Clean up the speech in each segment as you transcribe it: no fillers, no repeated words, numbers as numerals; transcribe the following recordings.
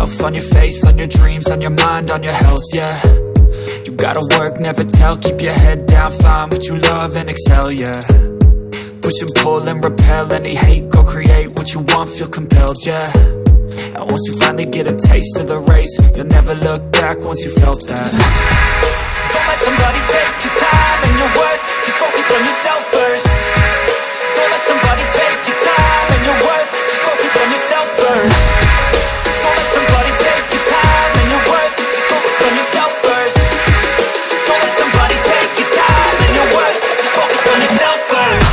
yourself, on your faith, on your dreams, on your mind, on your health, yeah. You gotta work, never tell, keep your head down, find what you love and excel, yeah. Push and pull and repel any hate, go create what you want, feel compelled, yeah. And once you finally get a taste of the race, you'll never look back once you felt that. Don't let somebody take your time and your worth, just focus on yourself first. Don't let somebody take your time and your worth, just focus on yourself first. Don't let somebody take your time and your worth, just focus on yourself first. Don't let somebody take your time and your worth, just focus on yourself first.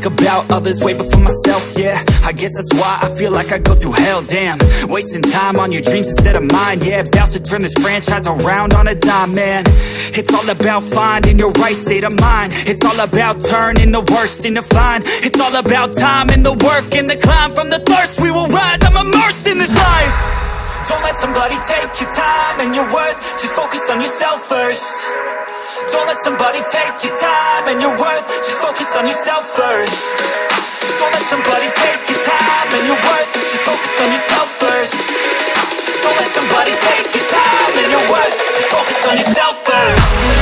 About others way before myself, yeah. I guess that's why I feel like I go through hell, damn. Wasting time on your dreams instead of mine, yeah. About to turn this franchise around on a dime, man. It's all about finding your right state of mind. It's all about turning the worst into fine. It's all about time and the work and the climb. From the thirst we will rise, I'm immersed in this life. Don't let somebody take your time and your worth, just focus on yourself first. Don't let somebody take your time and your worth, just focus on yourself first. Don't let somebody take your time and your worth, just focus on yourself first. Don't let somebody take your time and your worth, just focus on yourself first.